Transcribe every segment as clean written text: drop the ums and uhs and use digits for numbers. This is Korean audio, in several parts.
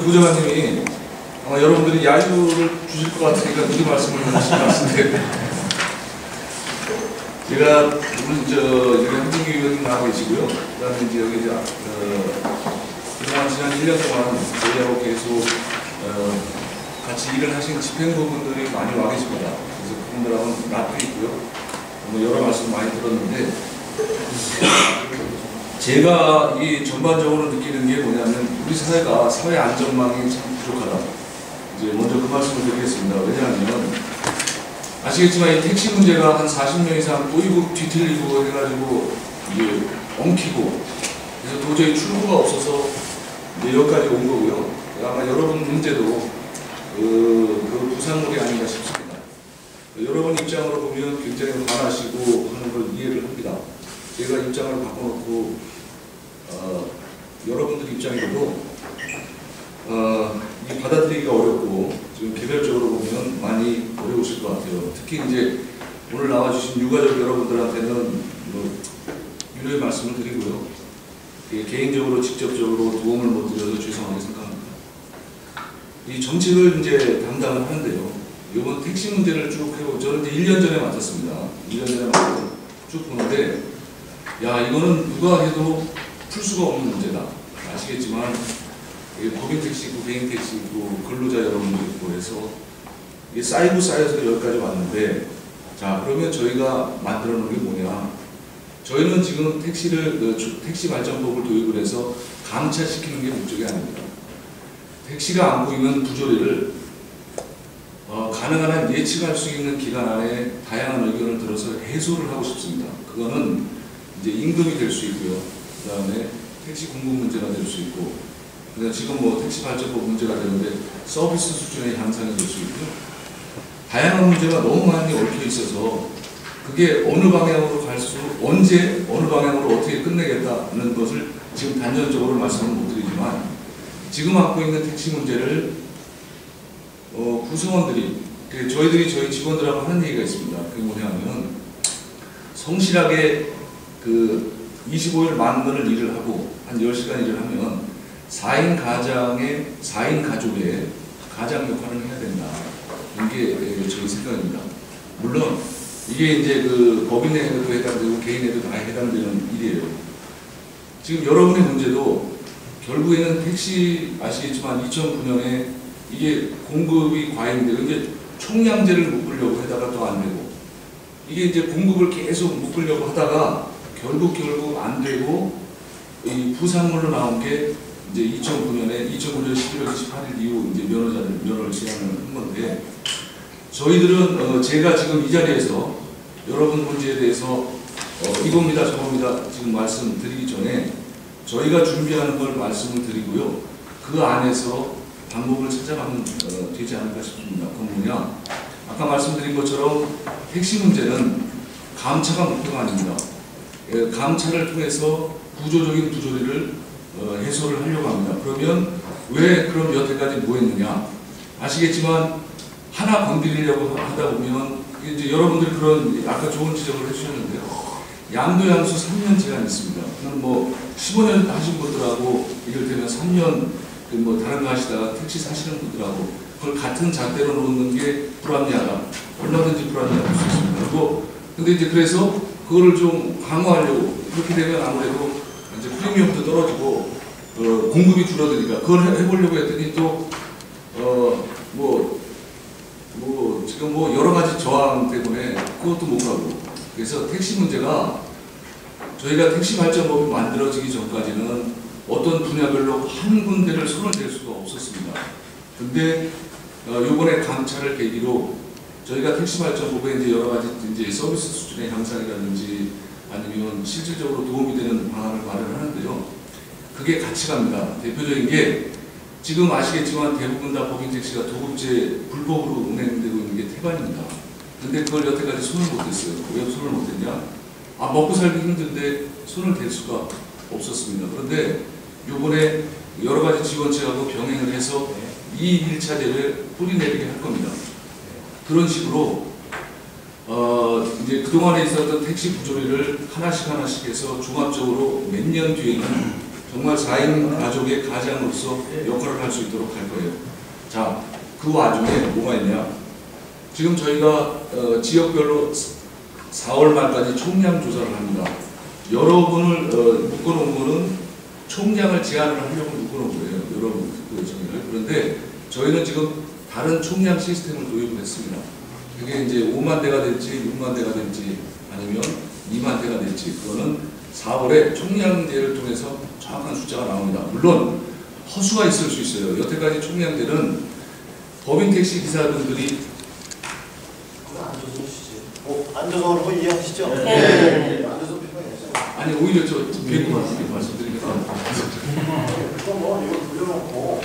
부장관님이 아마 여러분들이 야유를 주실 것 같으니까 미리 말씀을 하신 것 같은데 제가 오늘 여기 행정위원님 나와 계시고요. 그 다음에 이제 여기 그동안 지난 1년 동안 저희하고 계속 같이 일을 하신 집행부분들이 많이 와 계십니다. 그래서 그분들하고는 납도 있고요. 여러 말씀 많이 들었는데 제가 이 전반적으로 느끼는 게 뭐냐면 우리 사회가 사회 안전망이 참 부족하다. 이제 먼저 그 말씀을 드리겠습니다. 왜냐하면 아시겠지만 이 택시 문제가 한 40년 이상 꼬이고 뒤틀리고 해가지고 이게 엉키고 그래서 도저히 출구가 없어서 이제 여기까지 온 거고요. 아마 여러분 문제도 그 부산물이 아닌가 싶습니다. 여러분 입장으로 보면 굉장히 화나시고 하는 걸 이해를 합니다. 제가 입장을 바꿔놓고 여러분들 입장에도 이 받아들이기가 어렵고 지금 개별적으로 보면 많이 어려우실 것 같아요. 특히 이제 오늘 나와주신 유가족 여러분들한테는 유료의 말씀을 드리고요. 개인적으로 직접적으로 도움을 못 드려서 죄송하게 생각합니다. 이 정책을 이제 담당을 하는데요. 이번 택시 문제를 쭉 해보고 저는 이제 1년 전에 맡았습니다. 1년 전에 맡고 쭉 보는데 야 이거는 누가 해도 풀 수가 없는 문제다. 아시겠지만 법인 택시 있고 개인 택시 있고 근로자 여러분들 있고 해서 이게 쌓이고 쌓여서 여기까지 왔는데 자 그러면 저희가 만들어 놓은 게 뭐냐. 저희는 지금 택시 발전법을 도입을 해서 감차시키는 게 목적이 아닙니다. 택시가 안고 있는 부조리를 가능한 한 예측할 수 있는 기간 안에 다양한 의견을 들어서 해소를 하고 싶습니다. 그거는 이제 임금이 될 수 있고요. 그 다음에 택시 공급 문제가 될 수 있고, 그러니까 지금 뭐 택시 발전법 문제가 되는데 서비스 수준의 향상이 될 수 있고요. 다양한 문제가 너무 많이 얽혀 있어서 그게 어느 방향으로 갈수, 언제, 어느 방향으로 어떻게 끝내겠다는 것을 지금 단전적으로 말씀을 못 드리지만 지금 안고 있는 택시 문제를 구성원들이, 저희들이 저희 직원들하고 하는 얘기가 있습니다. 그게 뭐냐면 성실하게 25일 만원을 일을 하고 한 10시간 일을 하면 4인 가족의 가장 역할을 해야 된다. 이게 저희 생각입니다. 물론 이게 이제 법인에도 해당되고 개인에도 다 해당되는 일이에요. 지금 여러분의 문제도 결국에는 택시 아시겠지만 2009년에 이게 공급이 과잉되고 이제 총량제를 묶으려고 하다가 또 안 되고 이게 이제 공급을 계속 묶으려고 하다가 결국 안 되고 이 부산물로 나온 게 이제 2009년 11월 28일 이후 이제 면허를 제한을 한 건데 저희들은 제가 지금 이 자리에서 여러분 문제에 대해서 이겁니다 저겁니다 지금 말씀드리기 전에 저희가 준비하는 걸 말씀을 드리고요. 그 안에서 방법을 찾아가면 되지 않을까 싶습니다. 그건 뭐냐? 아까 말씀드린 것처럼 택시 문제는 감차가 목표가 아닙니다. 감차를 통해서 구조적인 부조리를 해소를 하려고 합니다. 그러면 왜 그럼 여태까지 뭐 했느냐? 아시겠지만 하나 건드리려고 하다 보면 이제 여러분들이 그런 아까 좋은 지적을 해주셨는데요. 양도양수 3년 제한이 있습니다. 그럼 뭐 15년 하신 분들하고 이를테면 3년 뭐 다른 거 하시다가 택시 사시는 분들하고 그걸 같은 잣대로 놓는 게 불합리하다. 얼마든지 불합리할 수 있습니다. 그리고 근데 이제 그래서 그거를 좀 강화하려고 그렇게 되면 아무래도 이제 프리미엄도 떨어지고 공급이 줄어드니까 그걸 해보려고 했더니 또 지금 뭐 여러 가지 저항 때문에 그것도 못 가고 그래서 택시 문제가 저희가 택시 발전법이 만들어지기 전까지는 어떤 분야별로 한 군데를 손을 댈 수가 없었습니다. 근데 요번에 감차를 계기로 저희가 택시 발전법에 이제 여러 가지 이제 서비스 수준의 향상이라든지 아니면 실질적으로 도움이 되는 방안을 마련하는데요. 그게 같이 갑니다. 대표적인 게 지금 아시겠지만 대부분 다 법인 택시가 도급제 불법으로 운행되고 있는 게 태반입니다. 근데 그걸 여태까지 손을 못 댔어요. 왜 손을 못 댔냐? 먹고 살기 힘든데 손을 댈 수가 없었습니다. 그런데 요번에 여러 가지 지원책하고 병행을 해서 이 1차제를 뿌리내리게 할 겁니다. 그런 식으로 이제 그동안에 있었던 택시 부조리를 하나씩 해서 종합적으로 몇 년 뒤에는 정말 4인 가족의 가장으로서 역할을 할 수 있도록 할 거예요. 자, 그 와중에 뭐가 있냐? 지금 저희가 지역별로 4월 말까지 총량 조사를 합니다. 여러분을 묶어놓은 거는 총량을 제한을 하려고 묶어놓은 거예요. 여러분 저희를. 그런데 저희는 지금 다른 총량 시스템을 도입을 했습니다. 그게 이제 5만 대가 될지 6만 대가 될지 아니면 2만 대가 될지 그거는 4월에 총량제를 통해서 정확한 숫자가 나옵니다. 물론 허수가 있을 수 있어요. 여태까지 총량제는 법인 택시 기사분들이 앉아서 하는 거 이해하시죠? 네. 앉아서 표현해서. 아니 오히려 저 뵙고 말씀드리겠습니다. 그럼 뭐 이거 돌려놓고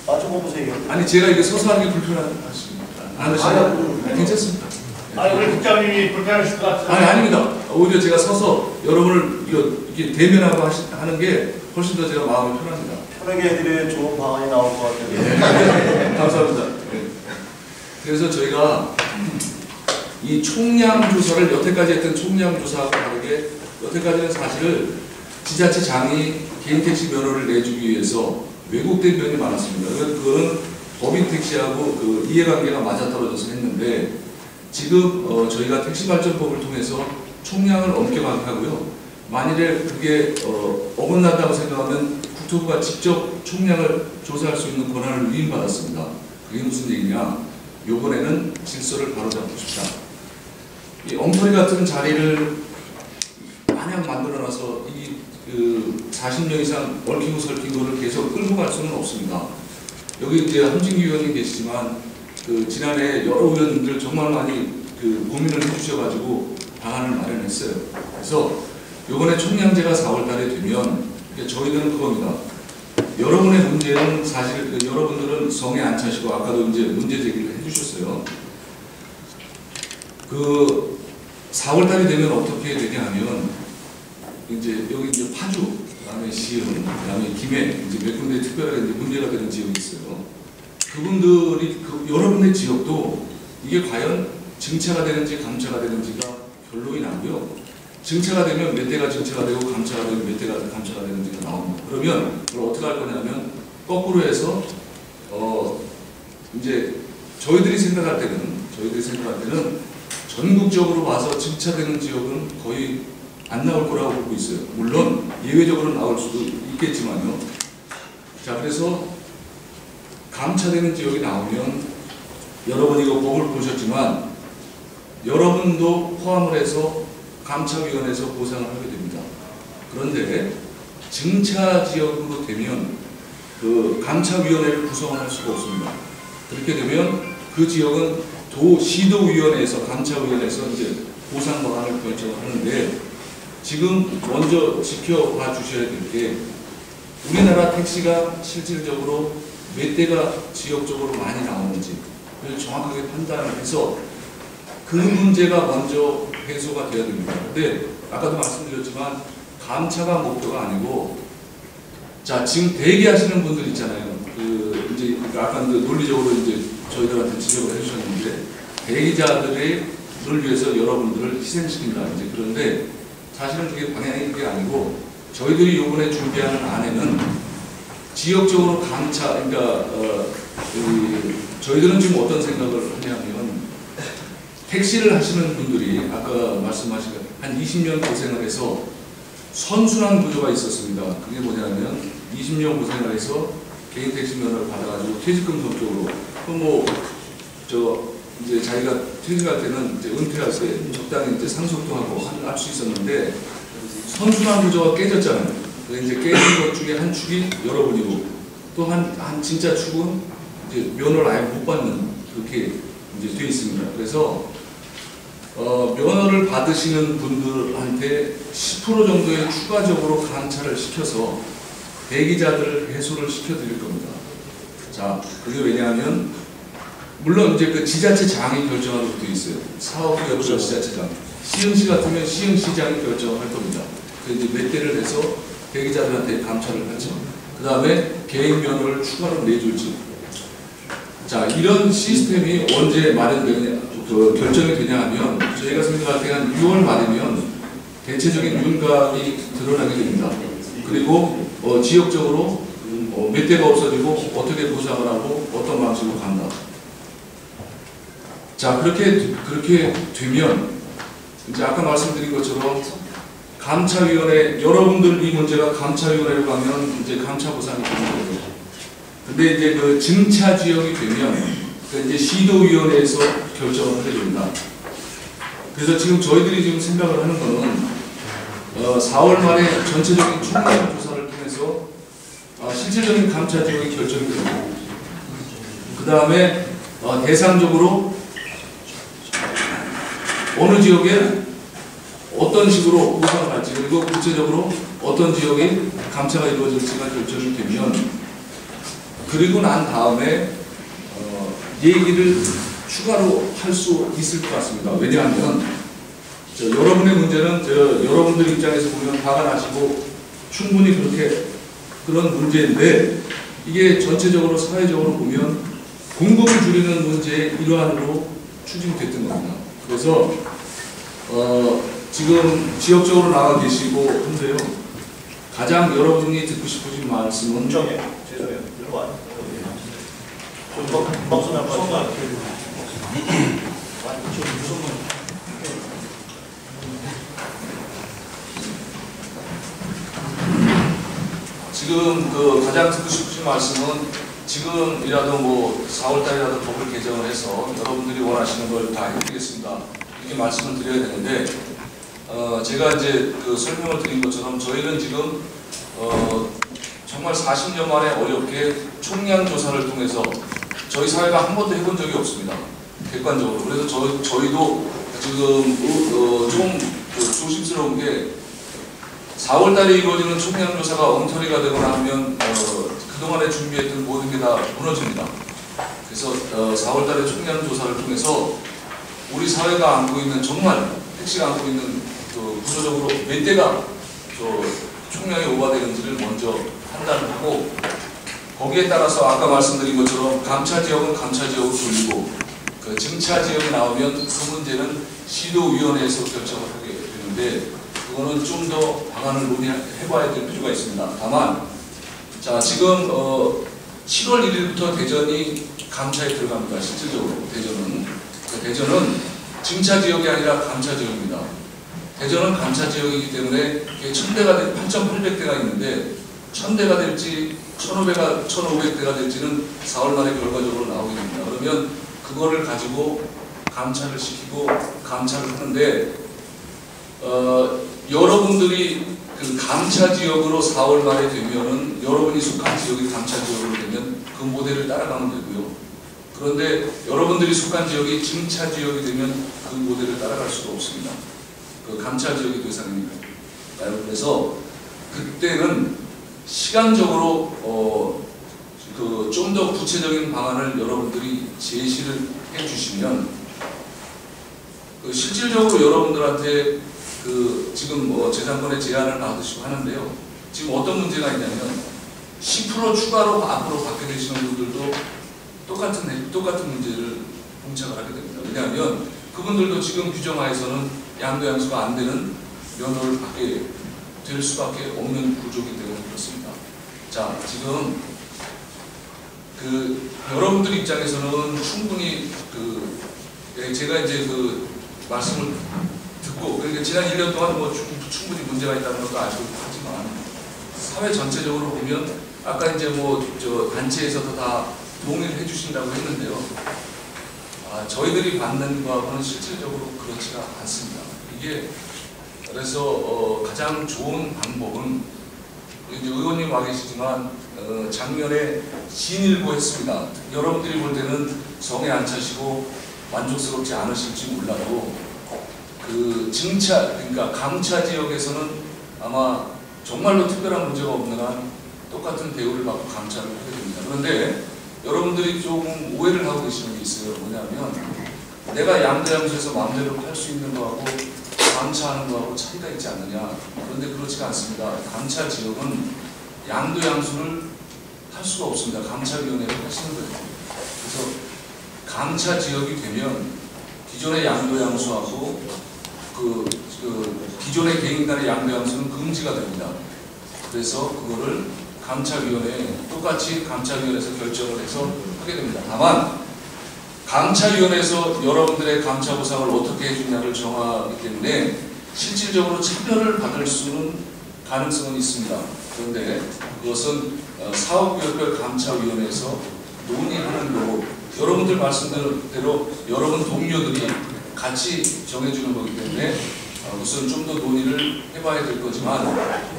맞춰보세요. 아니 제가 이게 서서 하는 게 불편하십니까? 않으시나요? 괜찮습니다. 아니 우리 국장님이 불편하실 것 같아요. 아니 아닙니다. 오히려 제가 서서 여러분을 이렇게 대면하고 하는 게 훨씬 더 제가 마음이 편합니다. 편하게 해드려야 좋은 방안이 나올 것 같아요. 감사합니다. 네. 그래서 저희가 이 총량 조사를 여태까지 했던 총량 조사하고 다르게 여태까지는 사실 지자체장이 개인 택시 면허를 내주기 위해서 왜곡된 면이 많았습니다. 그거는 법인 택시하고 그 이해관계가 맞아떨어져서 했는데 지금 저희가 택시발전법을 통해서 총량을 엄격하게 하고요. 만일에 그게 어긋난다고 생각하면 국토부가 직접 총량을 조사할 수 있는 권한을 위임받았습니다. 그게 무슨 얘기냐? 요번에는 질서를 바로잡고 싶다. 이 엉터리 같은 자리를 마냥 만들어놔서 이 40년 이상 얽히고 설킨 거를 계속 끌고 갈 수는 없습니다. 여기 이제 함진기 의원님 계시지만 지난해 여러 의원님들 정말 많이 고민을 해주셔가지고 방안을 마련했어요. 그래서 요번에 총량제가 4월달에 되면 저희들은 그겁니다. 여러분의 문제는 사실 여러분들은 성에 안 차시고 아까도 이제 문제 제기를 해주셨어요. 4월달이 되면 어떻게 되냐 하면 이제 여기 이제 파주, 그다음에 시흥, 그다음에 김해 이제 몇 군데 특별하게 이제 문제가 되는 지역이 있어요. 그분들이 여러분의 지역도 이게 과연 증차가 되는지 감차가 되는지가 결론이 나고요. 증차가 되면 몇 대가 증차가 되고 감차가 되면 몇 대가 감차가 되는지가 나옵니다. 그러면 그걸 어떻게 할 거냐면 거꾸로 해서 이제 저희들이 생각할 때는 전국적으로 봐서 증차되는 지역은 거의 안 나올 거라고 보고 있어요. 물론 예외적으로 나올 수도 있겠지만요. 자, 그래서 감차되는 지역이 나오면 여러분 이거 법을 보셨지만 여러분도 포함을 해서 감차위원회에서 보상을 하게 됩니다. 그런데 증차 지역으로 되면 그 감차위원회를 구성을 할 수가 없습니다. 그렇게 되면 그 지역은 시도위원회에서 감차위원회에서 이제 보상 방안을 결정을 하는데 지금 먼저 지켜봐 주셔야 될 게 우리나라 택시가 실질적으로 몇 대가 지역적으로 많이 나오는지 그걸 정확하게 판단을 해서 그 문제가 먼저 해소가 되어야 됩니다. 근데 아까도 말씀드렸지만 감차가 목표가 아니고 자 지금 대기하시는 분들 있잖아요. 이제 아까 논리적으로 이제 저희들한테 지적을 해주셨는데 대기자들을 위해서 여러분들을 희생시킨다. 이제 그런데 사실은 그게 방향이 그게 아니고 저희들이 이번에 준비하는 안에는 지역적으로 감차 그러니까 저희들은 지금 어떤 생각을 하냐면 택시를 하시는 분들이 아까 말씀하신 한 20년 고생을 해서 선순환 구조가 있었습니다. 그게 뭐냐면 20년 고생을 해서 개인 택시 면허를 받아가지고 퇴직금 성격으로 이제 자기가 퇴직할 때는 이제 은퇴할 때 적당히 이제 상속도 하고 할 수 있었는데 선순환 구조가 깨졌잖아요. 그래서 이제 깨진 것 중에 한 축이 여러분이고 또 한 진짜 축은 이제 면허를 아예 못 받는 그렇게 이제 돼 있습니다. 그래서 면허를 받으시는 분들한테 10% 정도의 추가적으로 감차를 시켜서 대기자들을 해소를 시켜드릴 겁니다. 자, 그게 왜냐하면 물론 이제 그 지자체장이 결정하는 것도 있어요. 사업기업자 지자체장. 시흥시 같으면 시흥시장이 결정할 겁니다. 그래서 이제 몇 대를 해서 대기자들한테 감차를 하죠. 그 다음에 개인 면허를 추가로 내줄지. 자, 이런 시스템이 언제 마련되느냐, 결정이 되냐 하면 저희가 생각할 때 한 6월 말이면 대체적인 윤곽이 드러나게 됩니다. 그 그리고 지역적으로 몇 대가 없어지고 어떻게 보상을 하고 어떤 방식으로 간다. 자, 그렇게 되면 이제 아까 말씀드린 것처럼 감찰위원회, 여러분들 이 문제가 감찰위원회로 가면 이제 감찰 보상이 되는 거죠. 근데 이제 그 증차 지역이 되면 이제 시도위원회에서 결정을 하게 됩니다. 그래서 지금 저희들이 지금 생각을 하는 거는 4월 말에 전체적인 총량 조사를 통해서 실질적인 감찰 지역이 결정이 되고, 그 다음에 대상적으로 어느 지역에 어떤 식으로 보상을 할지, 그리고 구체적으로 어떤 지역에 감차가 이루어질지가 결정이 되면, 그리고 난 다음에 얘기를 추가로 할 수 있을 것 같습니다. 왜냐하면 여러분의 문제는 여러분들 입장에서 보면 화가 나시고 충분히 그런 문제인데, 이게 전체적으로 사회적으로 보면 공급을 줄이는 문제의 일환으로 추진됐던 겁니다. 그래서 지금 지역적으로 나와 계시고 한데요, 가장 여러분이 듣고 싶으신 말씀은 죄송해요. 일로 와요. 금방 손을 지금 가장 듣고 싶으신 말씀은, 지금이라도 4월달이라도 법을 개정을 해서 여러분들이 원하시는 걸 다 해드리겠습니다, 이렇게 말씀을 드려야 되는데, 제가 이제 설명을 드린 것처럼 저희는 지금 정말 40년 만에 어렵게 총량 조사를 통해서 저희 사회가 한 번도 해본 적이 없습니다, 객관적으로. 그래서 저희도 지금 좀 조심스러운 게, 4월달에 이루어지는 총량 조사가 엉터리가 되거나 하면 그동안에 준비했던 모든 게 다 무너집니다. 그래서 4월달에 총량 조사를 통해서 우리 사회가 안고 있는, 정말 택시가 안고 있는 구조적으로 몇 대가 총량이 오가되는지를 먼저 판단하고, 거기에 따라서 아까 말씀드린 것처럼 감차 지역은 감차 지역으로 돌리고, 증차 지역이 나오면 그 문제는 시도위원회에서 결정을 하게 되는데, 그거는 좀 더 방안을 논의해봐야 될 필요가 있습니다. 다만, 자, 지금 7월 1일부터 대전이 감차에 들어갑니다. 실질적으로 대전은 증차 지역이 아니라 감차 지역입니다. 대전은 감차 지역이기 때문에 1000대가 8,800대가 있는데 1000대가 될지 1500대가 될지는 4월 말에 결과적으로 나오게 됩니다. 그러면 그거를 가지고 감찰을 시키고 감찰을 하는데, 여러분들이 그 감차 지역으로 4월 말에 되면은, 여러분이 속한 지역이 감차 지역으로 되면 그 모델을 따라가면 되고요. 그런데 여러분들이 속한 지역이 증차 지역이 되면 그 모델을 따라갈 수가 없습니다. 그 감차 지역이 대상이니까. 그래서 그때는 시간적으로 좀 더 구체적인 방안을 여러분들이 제시를 해주시면, 실질적으로 여러분들한테 지금 재산권의 제한을 받으시고 하는데요. 지금 어떤 문제가 있냐면 10% 추가로 앞으로 받게 되시는 분들도 똑같은 문제를 봉착을 하게 됩니다. 왜냐하면 그분들도 지금 규정하에서는 양도양수가 안 되는 면허를 받게 될 수밖에 없는 구조이기 때문에 그렇습니다. 자, 지금 여러분들 입장에서는 충분히 제가 이제 말씀을 듣고, 그러니까 지난 1년 동안 충분히 문제가 있다는 것도 알고 하지만, 사회 전체적으로 보면 아까 이제 단체에서도 다 동의를 해주신다고 했는데요. 저희들이 받는 거하고는 실질적으로 그렇지가 않습니다. 이게 그래서 가장 좋은 방법은, 이제 의원님 와 계시지만 작년에 진일보 했습니다. 여러분들이 볼 때는 성에 안 차시고 만족스럽지 않으실지 몰라도, 그러니까 감차 지역에서는 아마 정말로 특별한 문제가 없는 한 똑같은 대우를 받고 감차를 하게 됩니다. 그런데 여러분들이 조금 오해를 하고 계시는 게 있어요. 뭐냐면, 내가 양도양수에서 마음대로 팔 수 있는 거하고 감차하는 거하고 차이가 있지 않느냐. 그런데 그렇지가 않습니다. 감차 지역은 양도양수를 할 수가 없습니다. 감차위원회를 하시는 거예요. 그래서 감차 지역이 되면 기존의 양도양수하고 기존의 개인 간의 양도양수는 금지가 됩니다. 그래서 그거를 감찰위원회에 똑같이 감찰위원회에서 결정을 해서 하게 됩니다. 다만 감찰위원회에서 여러분들의 감찰 보상을 어떻게 해주냐를 정하기 때문에 실질적으로 차별을 받을 수는 가능성은 있습니다. 그런데 그것은 사업구역별 감찰위원회에서 논의하는 거고 여러분들 말씀대로 여러분 동료들이 같이 정해주는 거기 때문에 우선 좀 더 논의를 해봐야 될 거지만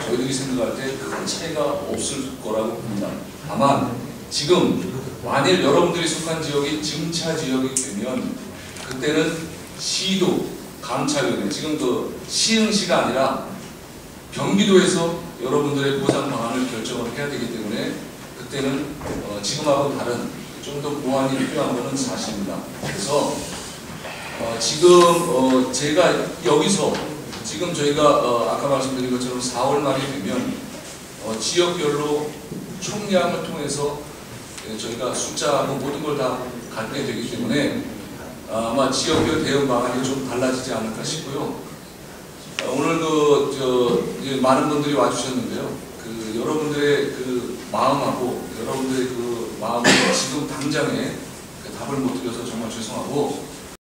저희들이 생각할 때 큰 차이가 없을 거라고 봅니다. 다만 지금 만일 여러분들이 속한 지역이 증차 지역이 되면 그때는 시도 감찰위원회 지금 그 시흥시가 아니라 경기도에서 여러분들의 보상 방안을 결정을 해야 되기 때문에 그때는 지금하고는 다른 좀 더 보완이 필요한 것은 사실입니다. 그래서 지금 제가 여기서 지금 저희가 아까 말씀드린 것처럼 4월 말이 되면 지역별로 총량을 통해서 저희가 숫자하고 모든 걸 다 갖게 되기 때문에 아마 지역별 대응 방안이 좀 달라지지 않을까 싶고요. 오늘 많은 분들이 와주셨는데요. 여러분들의 그 마음하고 여러분들의 그 마음을 지금 당장에 답을 못 드려서 정말 죄송하고